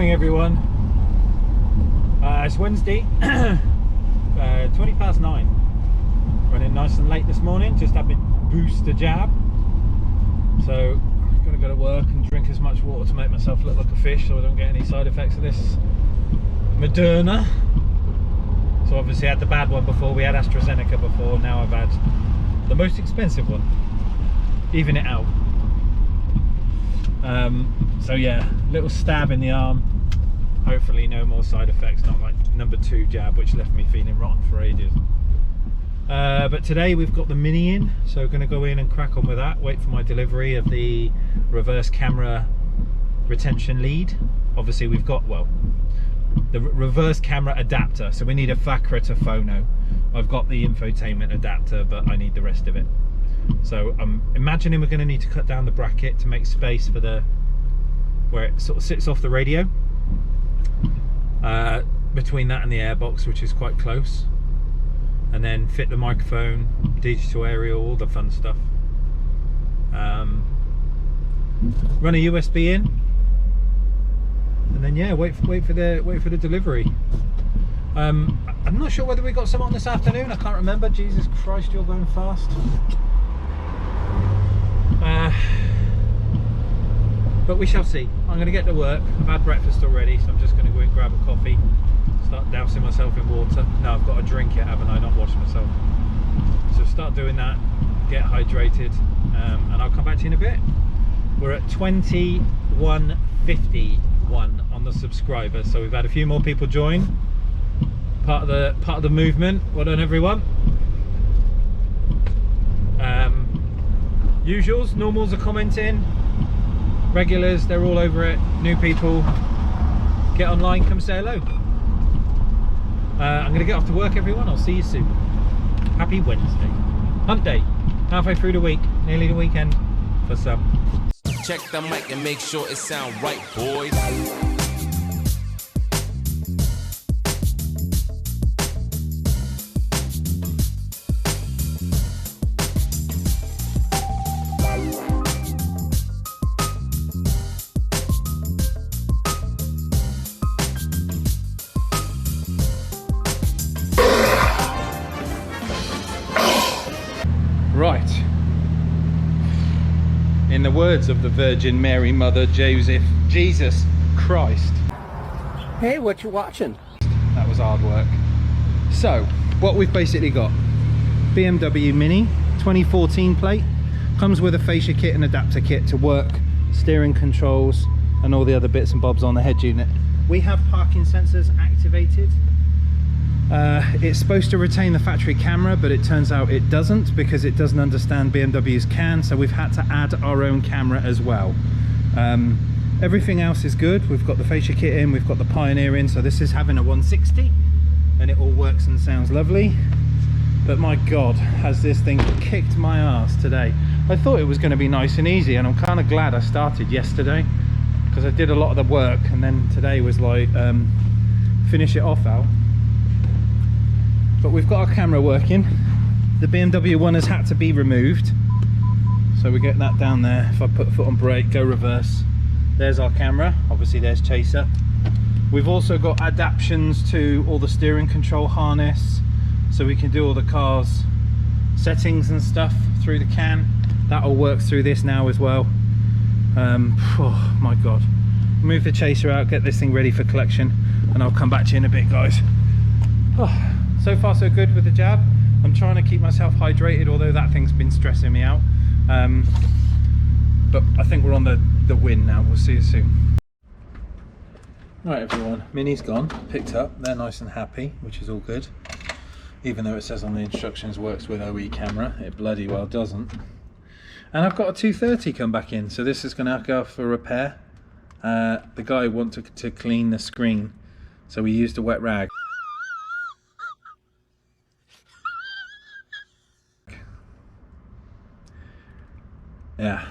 morning everyone. It's Wednesday, 20 past 9. Running nice and late this morning, just had my booster jab. So I'm gonna go to work and drink as much water to make myself look like a fish so I don't get any side effects of this Moderna. So obviously I had the bad one before, we had AstraZeneca before, now I've had the most expensive one. Even it out. So yeah, little stab in the arm. Hopefully no more side effects, not like number 2 jab, which left me feeling rotten for ages. But today we've got the Mini in, so we're going to go in and crack on with that. Wait for my delivery of the reverse camera retention lead. Obviously we've got, well, the reverse camera adapter, so we need a Vacra to Phono. I've got the infotainment adapter, but I need the rest of it. So I'm imagining we're going to need to cut down the bracket to make space for the where it sort of sits off the radio, between that and the airbox, which is quite close, and then fit the microphone, digital aerial, all the fun stuff. Run a USB in, and then yeah, wait for the delivery. I'm not sure whether we got some on this afternoon. I can't remember. Jesus Christ, you're going fast. But we shall see. I'm going to get to work. I've had breakfast already, so I'm just going to go and grab a coffee, start dousing myself in water. No, I've got to drink it, haven't I? Not wash myself. So start doing that, get hydrated, and I'll come back to you in a bit. We're at 2151 on the subscribers, so we've had a few more people join. Part of the movement. Well done, everyone. Usuals, normals are commenting. Regulars, they're all over it. New people, get online, come say hello. I'm going to get off to work, everyone. I'll see you soon. Happy Wednesday. Hump day. Halfway through the week. Nearly the weekend for some. Check the mic and make sure it sound right, boys. Right. In the words of the Virgin Mary, Mother Joseph, Jesus Christ. Hey, what you watching? That was hard work. So, what we've basically got, BMW Mini 2014 plate, comes with a fascia kit and adapter kit to work steering controls and all the other bits and bobs on the head unit. We have parking sensors activated. It's supposed to retain the factory camera, but it turns out it doesn't, because it doesn't understand BMW's CAN, so we've had to add our own camera as well. Everything else is good. We've got the fascia kit in, we've got the Pioneer in, so this is having a 160 and it all works and sounds lovely. But my god, has this thing kicked my ass today. I thought it was going to be nice and easy, and I'm kind of glad I started yesterday, because I did a lot of the work, and then today was like finish it off out. But we've got our camera working. The BMW one has had to be removed, so we get that down there. If I put a foot on brake, go reverse, there's our camera. Obviously there's chaser. We've also got adaptions to all the steering control harness, so we can do all the car's settings and stuff through the CAN. That all works through this now as well. Oh my god. Move the chaser out, get this thing ready for collection, and I'll come back to you in a bit, guys. Oh. So far so good with the jab. I'm trying to keep myself hydrated, although that thing's been stressing me out. But I think we're on the win now. We'll see you soon. Right everyone, Mini's gone, picked up. They're nice and happy, which is all good. Even though it says on the instructions works with OE camera, it bloody well doesn't. And I've got a 230 come back in, so this is going to go for repair. The guy wanted to clean the screen, so we used a wet rag. Yeah,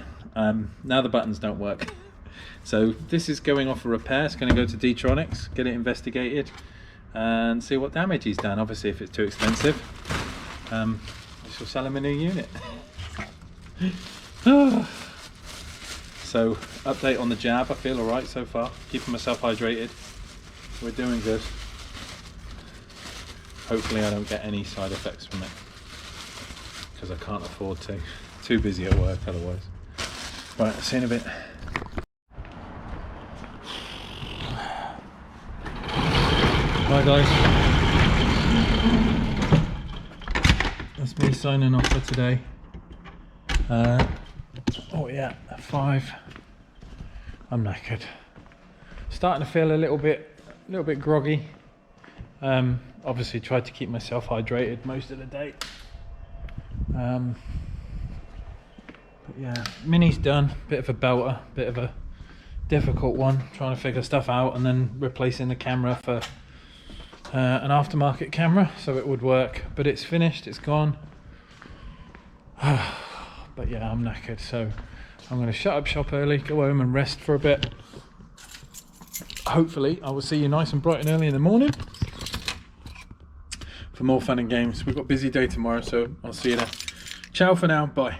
now the buttons don't work. So this is going off for repair. It's going to go to D-Tronics, get it investigated, and see what damage he's done. Obviously, if it's too expensive, we shall sell him a new unit. So update on the jab, I feel alright so far, keeping myself hydrated. We're doing good. Hopefully I don't get any side effects from it, because I can't afford to. Too busy at work otherwise. Right, see you in a bit. Hi guys. That's me signing off for today. Oh yeah, 5. I'm knackered. Starting to feel a little bit groggy. Obviously tried to keep myself hydrated most of the day. But yeah, Mini's done. Bit of a belter, bit of a difficult one, trying to figure stuff out and then replacing the camera for an aftermarket camera so it would work. But it's finished, it's gone. But yeah, I'm knackered, so I'm going to shut up shop early, go home and rest for a bit. Hopefully I will see you nice and bright and early in the morning for more fun and games. We've got a busy day tomorrow, so I'll see you then. Ciao for now, bye.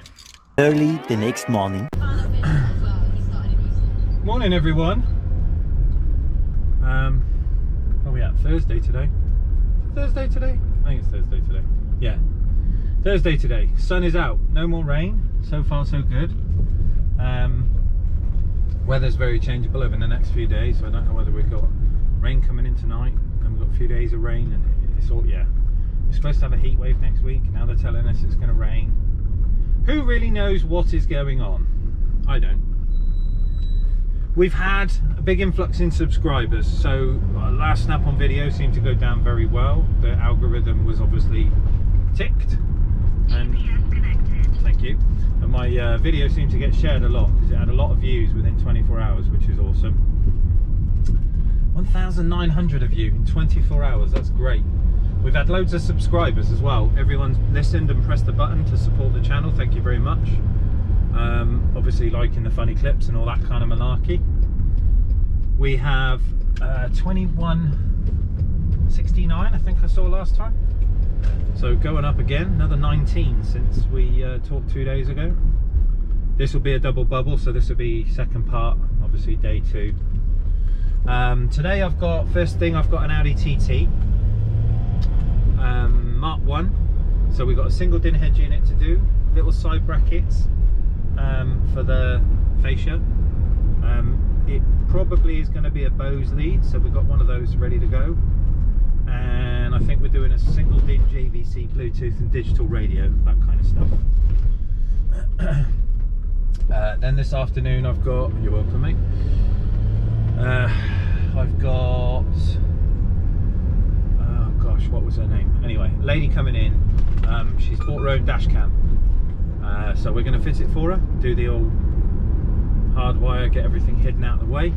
Early the next morning. Morning everyone. Where are we at? Thursday today? Thursday today? I think it's Thursday today. Yeah. Thursday today. Sun is out. No more rain. So far so good. Weather's very changeable over the next few days, so I don't know whether we've got rain coming in tonight and we've got a few days of rain, and it's all, yeah. We're supposed to have a heat wave next week. Now they're telling us it's going to rain. Who really knows what is going on? I don't. We've had a big influx in subscribers, so our last Snap on video seemed to go down very well. The algorithm was obviously ticked, and thank you. And my video seemed to get shared a lot because it had a lot of views within 24 hours, which is awesome. 1,900 of you in 24 hours, that's great. We've had loads of subscribers as well. Everyone's listened and pressed the button to support the channel, thank you very much. Obviously liking the funny clips and all that kind of malarkey. We have 2169 I think I saw last time. So going up again, another 19 since we talked 2 days ago. This will be a double bubble, so this will be second part, obviously day 2. Today I've got, first thing, I've got an Audi TT. Mark 1. So we've got a single din head unit to do, little side brackets for the fascia. It probably is going to be a Bose lead, so we've got one of those ready to go. And I think we're doing a single din JVC Bluetooth and digital radio, that kind of stuff. Then this afternoon I've got, you're welcome mate, I've got, oh gosh, what was her name? Anyway, lady coming in, she's bought her own dash cam, so we're going to fit it for her, do the old hardwire, get everything hidden out of the way,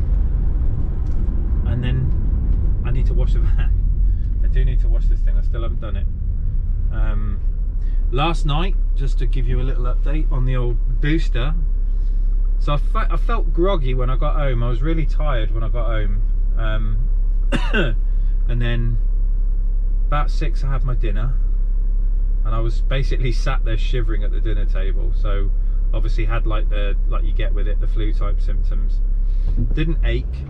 and then I need to wash the van. I do need to wash this thing, I still haven't done it. Last night, just to give you a little update on the old booster, so I felt groggy when I got home. I was really tired when I got home, and then about 6 I had my dinner, and I was basically sat there shivering at the dinner table. So obviously had like you get with it, the flu type symptoms. Didn't ache,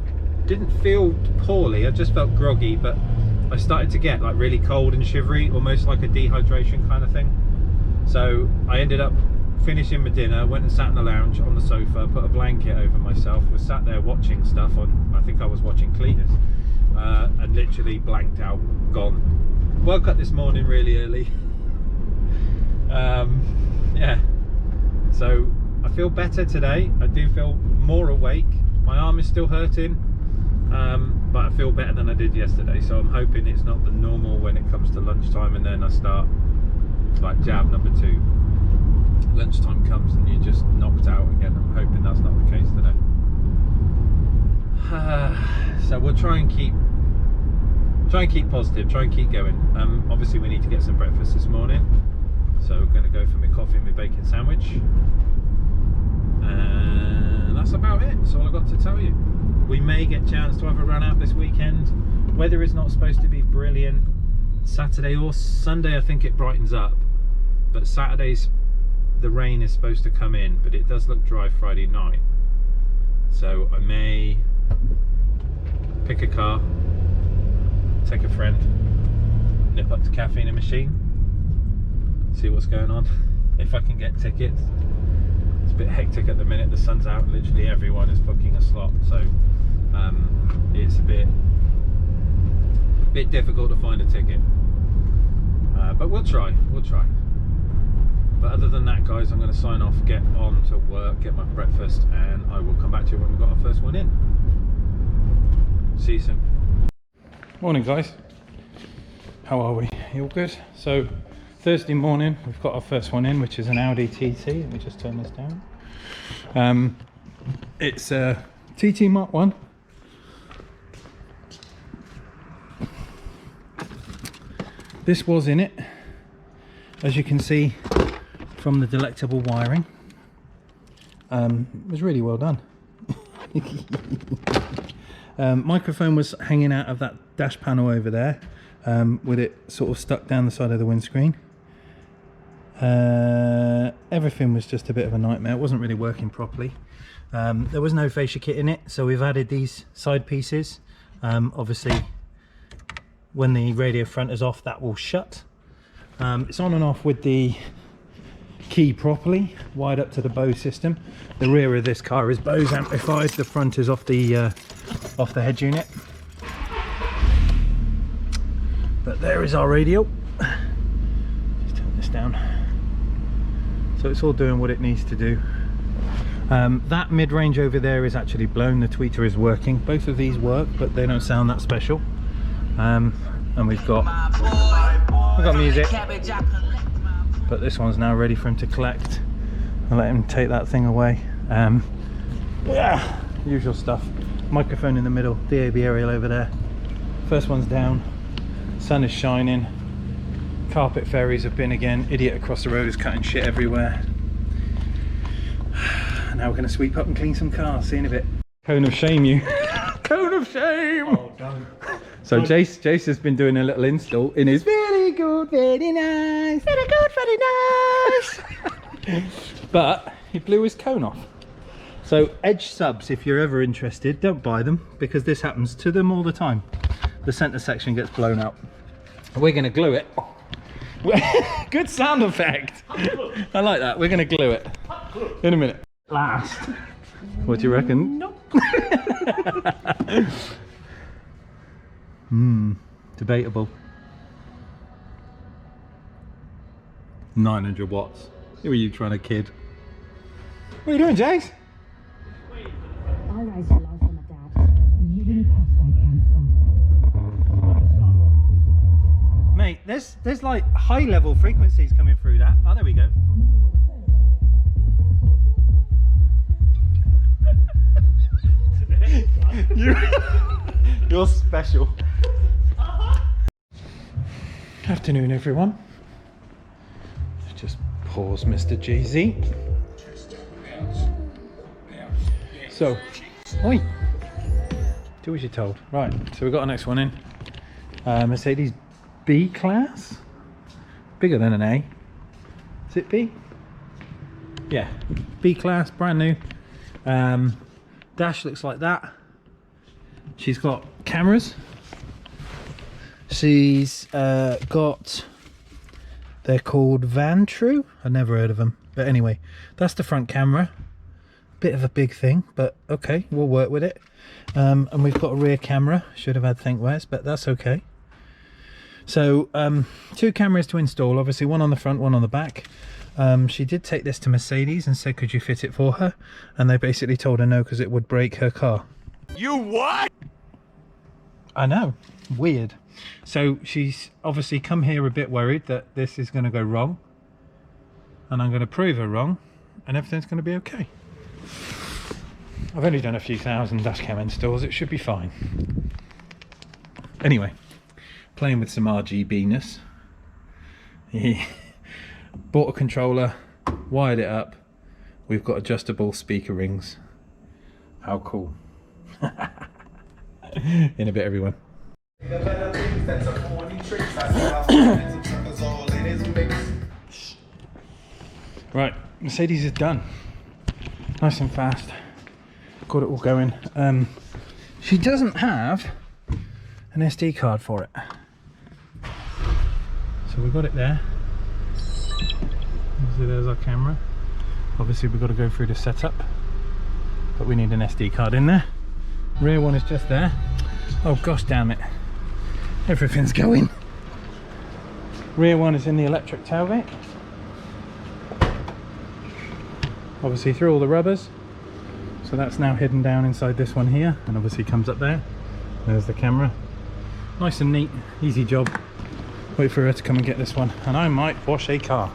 didn't feel poorly, I just felt groggy, but I started to get like really cold and shivery, almost like a dehydration kind of thing. So I ended up finishing my dinner, went and sat in the lounge on the sofa, put a blanket over myself, was sat there watching stuff on, I think I was watching Cletus, and literally blanked out, gone. Woke up this morning really early. Yeah, so I feel better today. I do feel more awake. My arm is still hurting, but I feel better than I did yesterday, so I'm hoping it's not the normal when it comes to lunchtime and then I start like jab number 2. Lunchtime comes and you're just knocked out again. I'm hoping that's not the case today. So we'll try and keep positive, try and keep going. Obviously we need to get some breakfast this morning, so we're going to go for my coffee and my bacon sandwich, and that's about it. That's all I've got to tell you. We may get a chance to have a run out this weekend. Weather is not supposed to be brilliant. Saturday or Sunday I think it brightens up, but Saturday's the rain is supposed to come in, but it does look dry Friday night. So I may pick a car, take a friend, nip up to Caffeine Machine, see what's going on, if I can get tickets. It's a bit hectic at the minute, the sun's out, literally everyone is booking a slot, so it's a bit difficult to find a ticket, but we'll try. But other than that, guys, I'm going to sign off, get on to work, get my breakfast, and I will come back to you when we've got our first one in. See you soon. Morning, guys. How are we? You all good? So Thursday morning, we've got our first one in, which is an Audi TT. Let me just turn this down. It's a TT Mark 1. This was in it, as you can see from the delectable wiring. It was really well done. Microphone was hanging out of that dash panel over there, with it sort of stuck down the side of the windscreen. Everything was just a bit of a nightmare. It wasn't really working properly. There was no fascia kit in it, so we've added these side pieces. Obviously when the radio front is off, that will shut. It's on and off with the key properly, wired up to the Bose system. The rear of this car is Bose amplified, the front is off the head unit. But there is our radio. Just turn this down. So it's all doing what it needs to do. That mid-range over there is actually blown. The tweeter is working. Both of these work, but they don't sound that special. And we've got music, but this one's now ready for him to collect. I'll let him take that thing away. Yeah, usual stuff. Microphone in the middle, DAB aerial over there. First one's down, sun is shining, carpet fairies have been again, idiot across the road is cutting shit everywhere. Now we're going to sweep up and clean some cars. See you in a bit. Cone of shame, you. Cone of shame! Oh, don't. So Jace has been doing a little install in his very good, very nice, very good, very nice. But he blew his cone off. So Edge subs, if you're ever interested, don't buy them, because this happens to them all the time. The center section gets blown out. We're going to glue it. Good sound effect. I like that. We're going to glue it in a minute. Last. What do you reckon? Nope. Debatable. 900 watts. Who are you trying to kid? What are you doing, Jace? All right, hello from a dad. Living prostate cancer. Mate, there's like high level frequencies coming through that. Oh, there we go. You're special. Afternoon, everyone. Just pause, Mr. Jay-Z. So, oi, do as you're told. Right, so we've got our next one in. Mercedes B-Class, bigger than an A. Is it B? Yeah, B-Class, brand new. Dash looks like that. She's got cameras. She's got, they're called Vantru. I've never heard of them, but anyway, that's the front camera. Bit of a big thing, but okay, we'll work with it. And we've got a rear camera. Should have had ThinkWest, but that's okay. So 2 cameras to install, obviously one on the front, one on the back. She did take this to Mercedes and said, could you fit it for her? And they basically told her no, because it would break her car. You what? I know, weird. So she's obviously come here a bit worried that this is going to go wrong, and I'm going to prove her wrong, and everything's going to be okay. I've only done a few thousand dashcam installs, it should be fine. Anyway, playing with some RGB-ness. Bought a controller, wired it up. We've got adjustable speaker rings. How cool. In a bit, everyone. Right, Mercedes is done. Nice and fast. got it all going. She doesn't have an SD card for it, so we've got it there. So there's our camera. Obviously we've got to go through the setup, but we need an SD card in there. Rear one is just there. Oh gosh damn it, everything's going. Rear one is in the electric tailgate. Obviously through all the rubbers, so that's now hidden down inside this one here, and obviously comes up there. There's the camera. Nice and neat, easy job. Wait for her to come and get this one, and I might wash a car.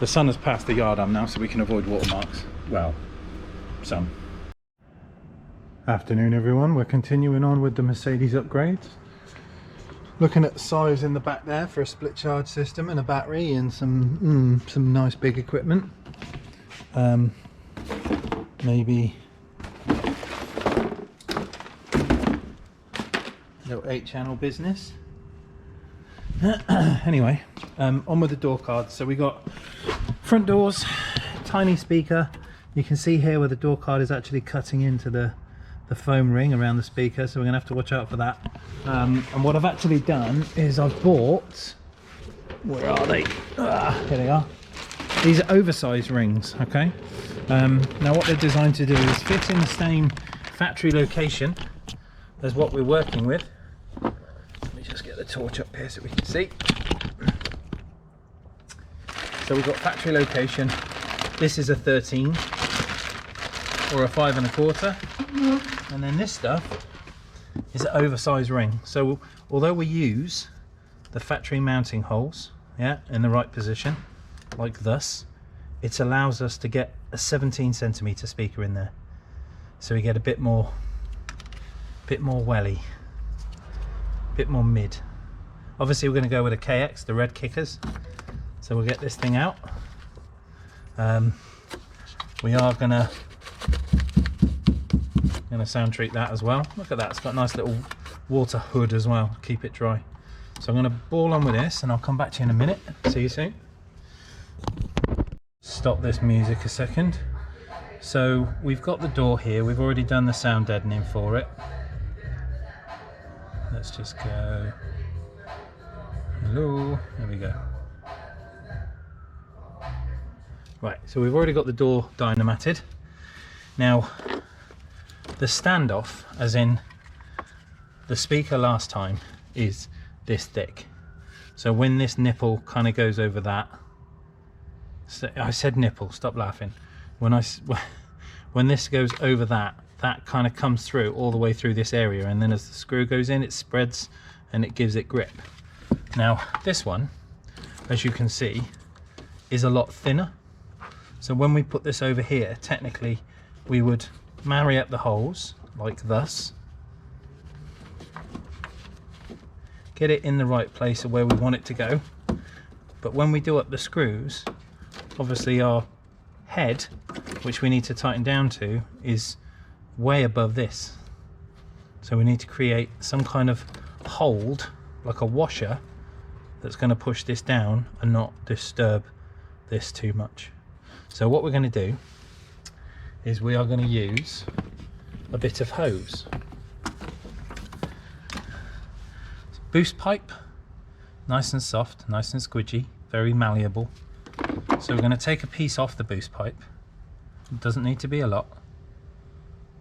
The sun has passed the yard arm now, so we can avoid watermarks. Well, some. Afternoon everyone, we're continuing on with the Mercedes upgrades. Looking at the size in the back there for a split charge system and a battery and some nice big equipment. Maybe little 8-channel business. Anyway, on with the door cards. So we got front doors, tiny speaker. You can see here where the door card is actually cutting into the foam ring around the speaker, so we're gonna have to watch out for that. And what I've actually done is I've bought, where are they? Here they are. These are oversized rings, okay? Now what they're designed to do is fit in the same factory location as what we're working with. Let me just get the torch up here so we can see. So we've got factory location. This is a 13 or a 5 1/4, and then this stuff is an oversized ring. So although we use the factory mounting holes, yeah, in the right position, like this, it allows us to get a 17cm speaker in there, so we get a bit more welly, a bit more mid. Obviously we're going to go with a KX, the red kickers, so we'll get this thing out. We are gonna sound treat that as well. Look at that, it's got a nice little water hood as well, keep it dry. So I'm going to ball on with this and I'll come back to you in a minute. See you soon. Stop this music a second. So we've got the door here, we've already done the sound deadening for it. Let's just go, hello, there we go. Right, so we've already got the door dynamated. Now the standoff, as in the speaker last time, is this thick. So when this nipple kind of goes over that, so I said nipple, stop laughing. When this goes over that kind of comes through all the way through this area, and then as the screw goes in, it spreads and it gives it grip. Now this one, as you can see, is a lot thinner. So when we put this over here, technically we would marry up the holes like this, get it in the right place of where we want it to go, but when we do up the screws, obviously our head, which we need to tighten down to, is way above this, so we need to create some kind of hold, like a washer, that's going to push this down and not disturb this too much. So what we're going to do is we are going to use a bit of hose. Boost pipe, nice and soft, nice and squidgy, very malleable. So we're going to take a piece off the boost pipe. It doesn't need to be a lot.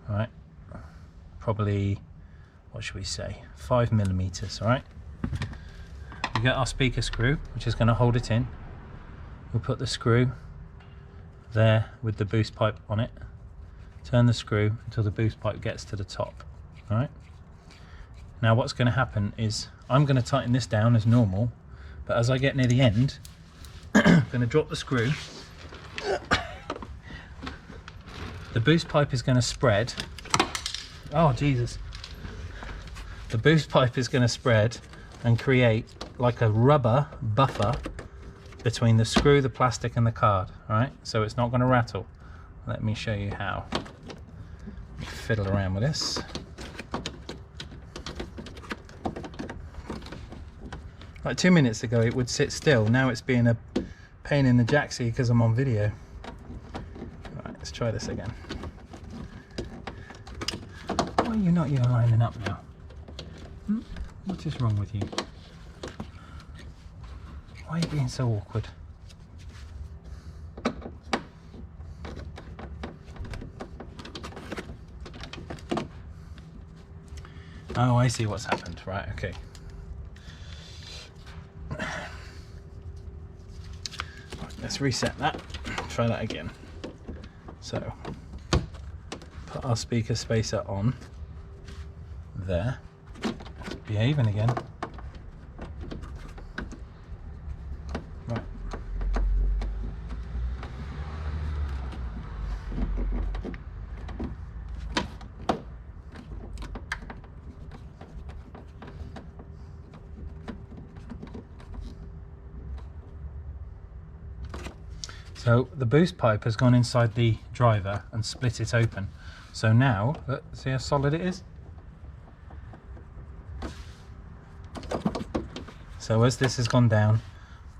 All right, probably, what should we say, 5mm, all right? We get our speaker screw, which is going to hold it in. We'll put the screw there with the boost pipe on it. Turn the screw until the boost pipe gets to the top. All right. Now what's going to happen is I'm going to tighten this down as normal, but as I get near the end, I'm going to drop the screw. The boost pipe is going to spread. Oh Jesus. The boost pipe is going to spread and create like a rubber buffer between the screw, the plastic and the card, right? So it's not going to rattle. Let me show you how. Fiddle around with this. Like 2 minutes ago it would sit still, now it's being a pain in the jacksie because I'm on video. Right, let's try this again. you not even lining up now? What is wrong with you? Why are you being so awkward? Oh, I see what's happened. Right, okay. Let's reset that. Try that again. So, put our speaker spacer on there. It's behaving again. Right. So the boost pipe has gone inside the driver and split it open. So now, look, see how solid it is? So as this has gone down,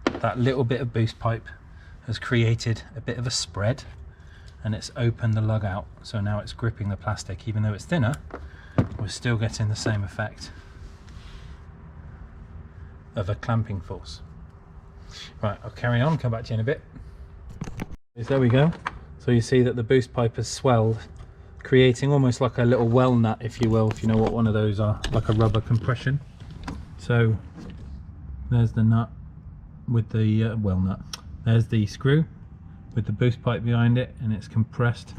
that little bit of boost pipe has created a bit of a spread and it's opened the lug out. So now it's gripping the plastic. Even though it's thinner, we're still getting the same effect of a clamping force. Right, I'll carry on, come back to you in a bit. There we go. So you see that the boost pipe has swelled, creating almost like a little well nut, if you will, if you know what one of those are, like a rubber compression. So there's the nut with the well nut. There's the screw with the boost pipe behind it, and it's compressed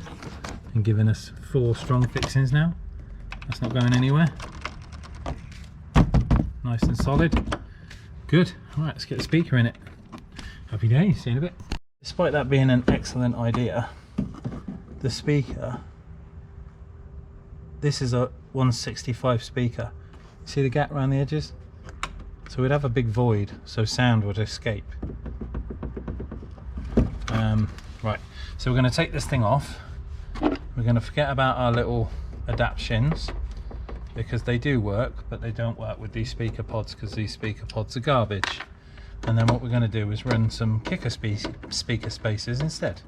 and giving us 4 strong fixings now. That's not going anywhere. Nice and solid. Good. All right, let's get the speaker in it. Happy days. See you in a bit. Despite that being an excellent idea, the speaker, this is a 165 speaker. See the gap around the edges? So we'd have a big void, so sound would escape. Right, so we're going to take this thing off. We're going to forget about our little adaptions, because they do work, but they don't work with these speaker pods, because these speaker pods are garbage. And then what we're going to do is run some kicker speaker spacers instead,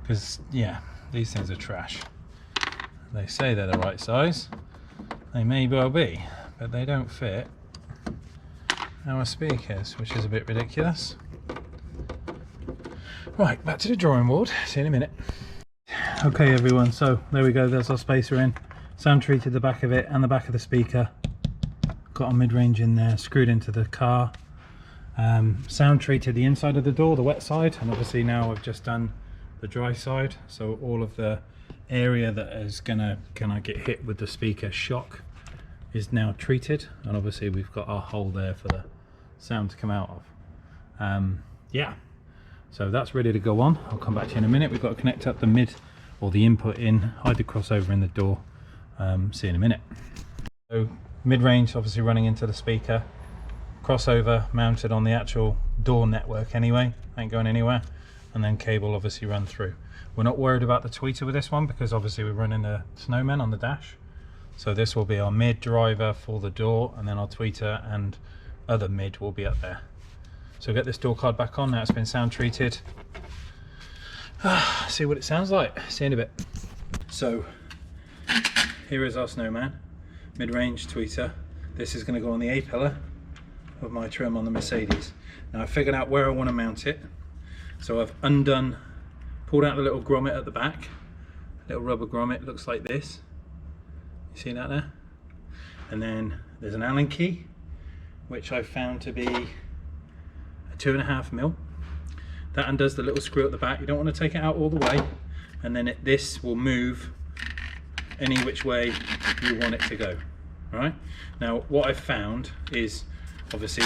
because yeah, these things are trash. They say they're the right size, they may well be, but they don't fit our speakers, which is a bit ridiculous. Right, back to the drawing board. See you in a minute. Okay everyone, so there we go, there's our spacer in. Sound treated the back of it and the back of the speaker. Got a mid-range in there, screwed into the car. Sound treated the inside of the door, the wet side, and obviously now I've just done the dry side, so all of the area that is gonna get hit with the speaker shock is now treated, and obviously we've got our hole there for the sound to come out of. Yeah, so that's ready to go on. I'll come back to you in a minute. We've got to connect up the mid or the input in, hide the crossover in the door. See you in a minute. So mid-range obviously running into the speaker, crossover mounted on the actual door network anyway, ain't going anywhere, and then cable obviously run through. We're not worried about the tweeter with this one, because obviously we're running the Snowman on the dash, so this will be our mid driver for the door, and then our tweeter and other mid will be up there. So get this door card back on now. It's been sound treated. See what it sounds like. See you in a bit. So here is our Snowman mid-range tweeter. This is going to go on the A pillar of my trim on the Mercedes. Now I've figured out where I want to mount it, so I've pulled out the little grommet at the back, little rubber grommet, looks like this. You see that there? And then there's an Allen key, which I've found to be a 2.5mm. That undoes the little screw at the back. You don't want to take it out all the way, and then this will move any which way you want it to go. All right. Now what I've found is, obviously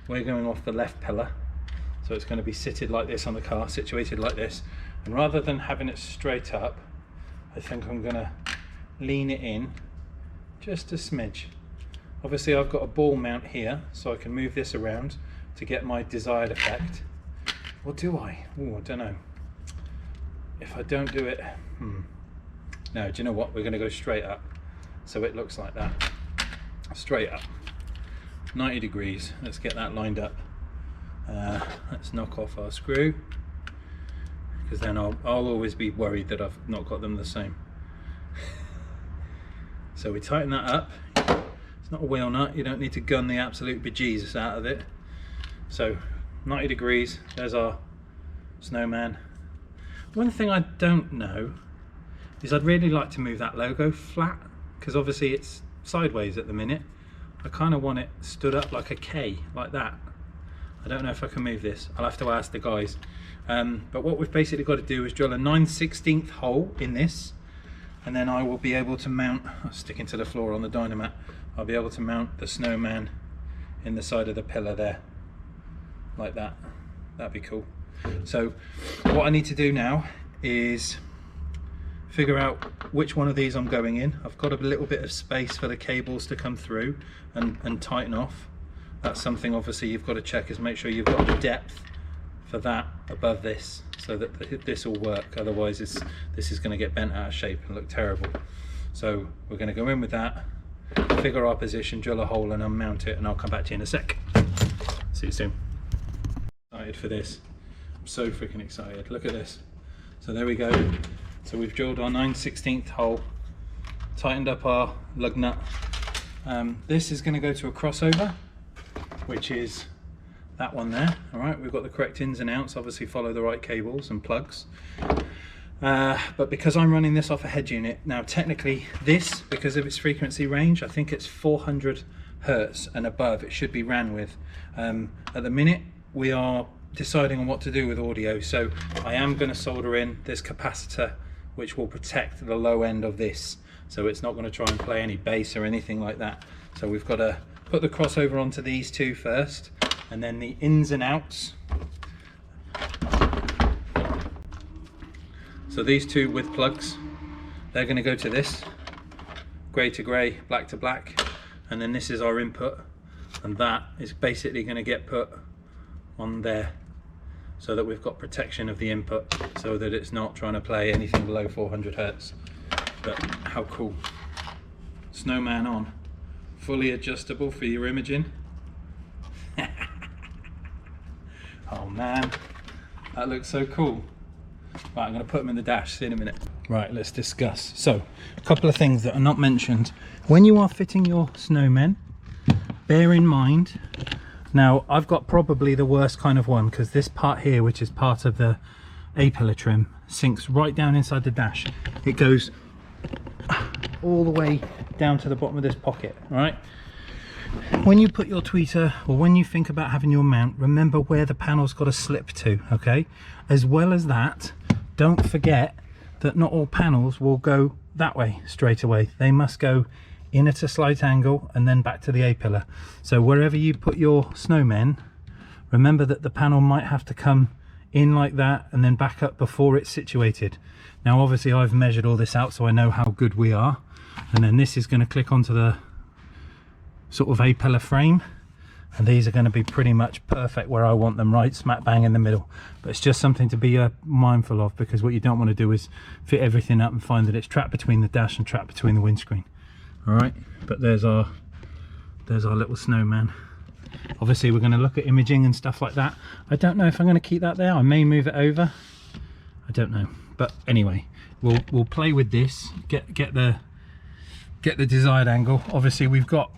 we're going off the left pillar, so it's going to be situated like this on the car, situated like this, and rather than having it straight up, I think I'm going to lean it in just a smidge. Obviously I've got a ball mount here, so I can move this around to get my desired effect. Or do I? Oh, I don't know. If I don't do it, no, do you know what? We're going to go straight up, so it looks like that. Straight up. 90 degrees. Let's get that lined up. Let's knock off our screw, because then I'll always be worried that I've not got them the same. So we tighten that up. It's not a wheel nut, you don't need to gun the absolute bejesus out of it. So 90 degrees, there's our snowman. One thing I don't know is I'd really like to move that logo flat, because obviously it's sideways at the minute. I kind of want it stood up like a K, like that. I don't know if I can move this. I'll have to ask the guys. But what we've basically got to do is drill a 9/16 hole in this, and then I will be able to mount, sticking to the floor on the Dynamat, I'll be able to mount the snowman in the side of the pillar there, like that. That'd be cool. So what I need to do now is figure out which one of these I'm going in. I've got a little bit of space for the cables to come through and tighten off. That's something obviously you've got to check, is make sure you've got the depth for that above this, so that this will work. Otherwise this is going to get bent out of shape and look terrible. So we're going to go in with that, figure our position, drill a hole and unmount it, and I'll come back to you in a sec. See you soon. Excited for this. I'm so freaking excited. Look at this. So there we go. So we've drilled our 9/16 hole, tightened up our lug nut. This is going to go to a crossover, which is that one there. All right, we've got the correct ins and outs. Obviously follow the right cables and plugs. But because I'm running this off a head unit, now technically this, because of its frequency range, I think it's 400 hertz and above it should be ran with. At the minute we are deciding on what to do with audio, so I am going to solder in this capacitor which will protect the low end of this, so it's not going to try and play any bass or anything like that. So we've got to put the crossover onto these two first, and then the ins and outs. So these two with plugs, they're going to go to this, grey to grey, black to black, and then this is our input, and that is basically going to get put on there, so that we've got protection of the input, so that it's not trying to play anything below 400 hertz. But how cool. Snowman on, fully adjustable for your imaging. Oh man, that looks so cool. Right, I'm going to put them in the dash, see you in a minute. Right, let's discuss. So, a couple of things that are not mentioned. When you are fitting your snowmen, bear in mind, now I've got probably the worst kind of one, because this part here, which is part of the A-pillar trim, sinks right down inside the dash. It goes all the way down to the bottom of this pocket, right? When you put your tweeter, or when you think about having your mount, remember where the panel's got to slip to, okay? As well as that, don't forget that not all panels will go that way straight away. They must go in at a slight angle and then back to the A-pillar. So wherever you put your snowmen, remember that the panel might have to come in like that and then back up before it's situated. Now obviously I've measured all this out, so I know how good we are, and then this is going to click onto the sort of A-pillar frame, and these are going to be pretty much perfect where I want them, right smack bang in the middle. But it's just something to be mindful of, because what you don't want to do is fit everything up and find that it's trapped between the dash and trapped between the windscreen. All right, but there's our little snowman. Obviously we're going to look at imaging and stuff like that. I don't know if I'm going to keep that there. I may move it over, I don't know. But anyway, we'll play with this, get the desired angle. Obviously we've got,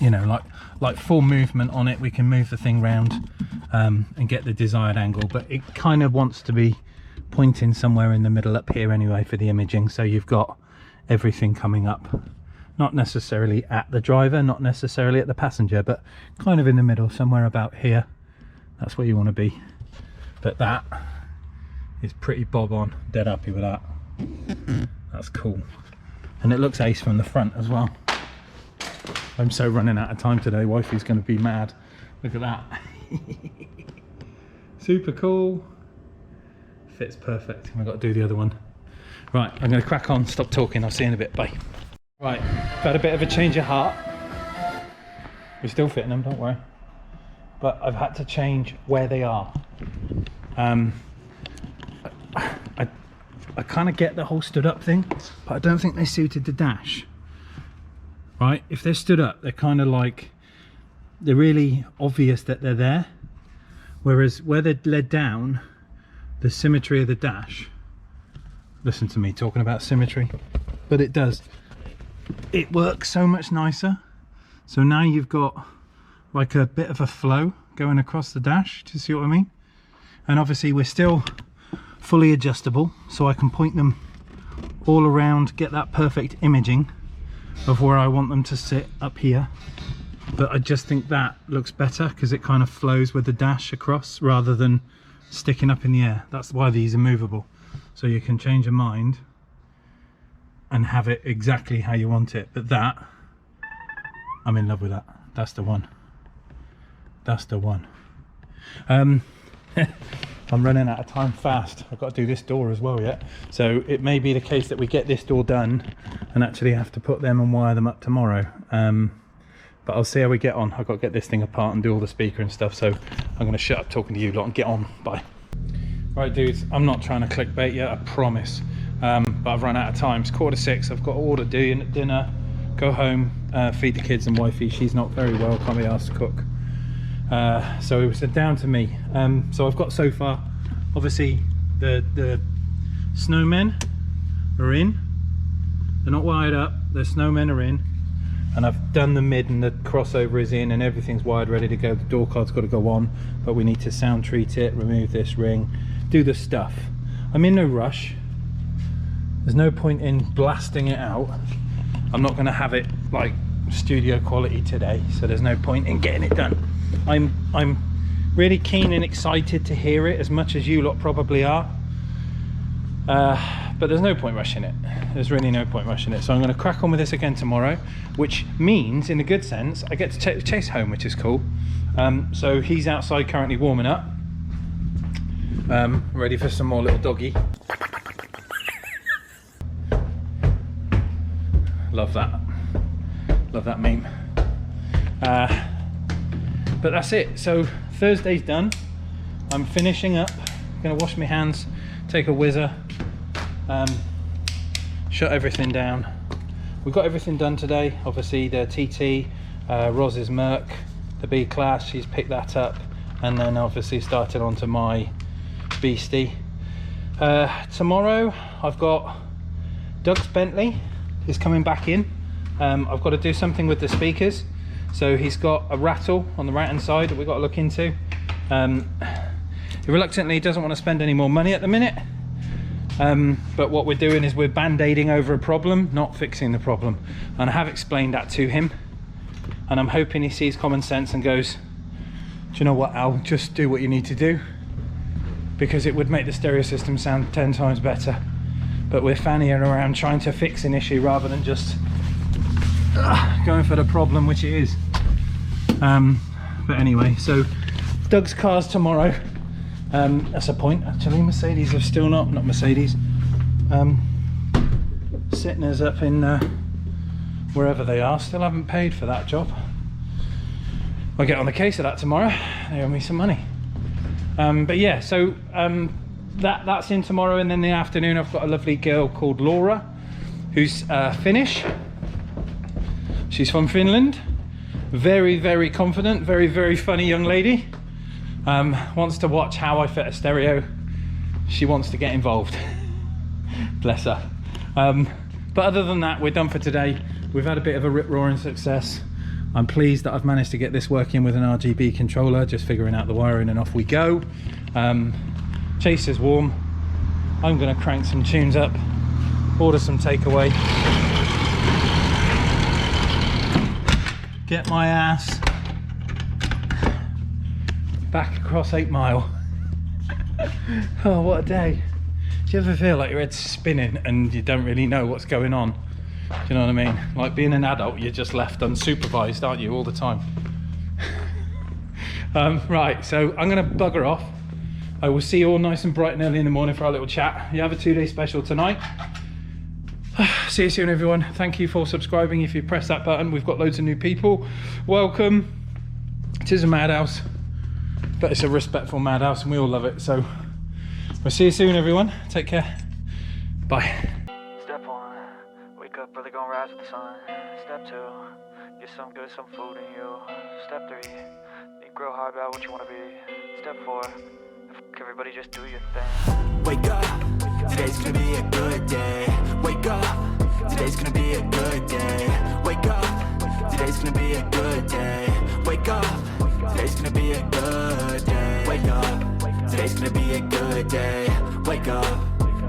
you know, like full movement on it. We can move the thing round and get the desired angle, but it kind of wants to be pointing somewhere in the middle up here anyway for the imaging, so you've got everything coming up, not necessarily at the driver, not necessarily at the passenger, but kind of in the middle, somewhere about here. That's where you want to be. But that is pretty bob on. Dead happy with that. That's cool, and it looks ace from the front as well. I'm so running out of time today, wifey's going to be mad. Look at that. Super cool, fits perfect. I've got to do the other one. Right, I'm going to crack on, stop talking, I'll see you in a bit, bye. Right, I've had a bit of a change of heart. We're still fitting them, don't worry. But I've had to change where they are. I kind of get the whole stood up thing, but I don't think they suited the dash. Right, if they're stood up, they're kind of like, they're really obvious that they're there. Whereas where they're led down, the symmetry of the dash, listen to me talking about symmetry, but it does. it works so much nicer. So now you've got like a bit of a flow going across the dash. Do you see what I mean? And obviously we're still fully adjustable, so I can point them all around, get that perfect imaging of where I want them to sit up here. But I just think that looks better because it kind of flows with the dash across rather than sticking up in the air. That's why these are movable, so you can change your mind and have it exactly how you want it. But that, I'm in love with that. That's the one. That's the one. I'm running out of time fast. I've got to do this door as well yet. So it may be the case that we get this door done and actually have to put them and wire them up tomorrow. But I'll see how we get on. I've got to get this thing apart and do all the speaker and stuff. So I'm going to shut up talking to you lot and get on. Bye. Right, dudes, I'm not trying to clickbait yet, I promise. But I've run out of time. It's 5:45. I've got to order dinner, go home, feed the kids and wifey. She's not very well, can't be asked to cook. So it was down to me. So I've got so far, obviously the snowmen are in. They're not wired up, the snowmen are in. And I've done the mid and the crossover is in and everything's wired, ready to go. The door card's got to go on, but we need to sound treat it, remove this ring, do the stuff. I'm in no rush. There's no point in blasting it out. I'm not going to have it like studio quality today, so there's no point in getting it done. I'm really keen and excited to hear it as much as you lot probably are. But there's no point rushing it. There's really no point rushing it. So I'm going to crack on with this again tomorrow, which means, in a good sense, I get to Chase home, which is cool. So he's outside currently warming up, ready for some more little doggy. Love that. Love that meme. But that's it. So Thursday's done. I'm finishing up. Gonna wash my hands, take a whizzer, shut everything down. We've got everything done today. Obviously the TT, Roz's Merc, the B class, she's picked that up, and then obviously started onto my beastie. Tomorrow I've got Doug's Bentley is coming back in. I've got to do something with the speakers. So he's got a rattle on the right hand side that we've got to look into. He reluctantly doesn't want to spend any more money at the minute. But what we're doing is we're band-aiding over a problem, not fixing the problem. And I have explained that to him. And I'm hoping he sees common sense and goes, do you know what, Al, just do what you need to do. Because it would make the stereo system sound 10 times better. But we're fannying around trying to fix an issue rather than just going for the problem, which it is. But anyway, so Doug's car's tomorrow. That's a point actually. Mercedes have still not Mercedes. Sittner's up in wherever they are, still haven't paid for that job. I'll get on the case of that tomorrow. They owe me some money. But yeah, so that's in tomorrow, and then in the afternoon I've got a lovely girl called Laura who's Finnish. She's from Finland. Very, very confident, very, very funny young lady. Wants to watch how I fit a stereo. She wants to get involved. Bless her. But other than that, we're done for today. We've had a bit of a rip-roaring success. I'm pleased that I've managed to get this working with an RGB controller, just figuring out the wiring, and off we go. Chase is warm. I'm gonna crank some tunes up, order some takeaway, get my ass back across 8 Mile. Oh, what a day. Do you ever feel like your head's spinning and you don't really know what's going on? Do you know what I mean? Like being an adult, you're just left unsupervised, aren't you, all the time? Right, so I'm gonna bugger off. I will see you all nice and bright and early in the morning for our little chat. You have a 2-day special tonight. See you soon, everyone. Thank you for subscribing. If you press that button, we've got loads of new people. Welcome. It is a madhouse, but it's a respectful madhouse and we all love it. So we'll see you soon, everyone. Take care. Bye. Step 1, wake up early, gonna rise with the sun. Step 2, get some good, some food in you. Step 3, think real hard about what you wanna be. Step 4, everybody just do your thing. Wake up, today's gonna be a good day. Wake up, today's gonna be a good day. Wake up, today's gonna be a good day. Wake up, today's gonna be a good day. Wake up, today's gonna be a good day. Wake up,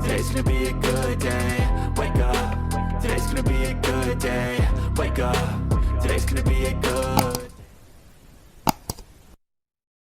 today's gonna be a good day. Wake up, today's gonna be a good day. Wake up, today's gonna be a good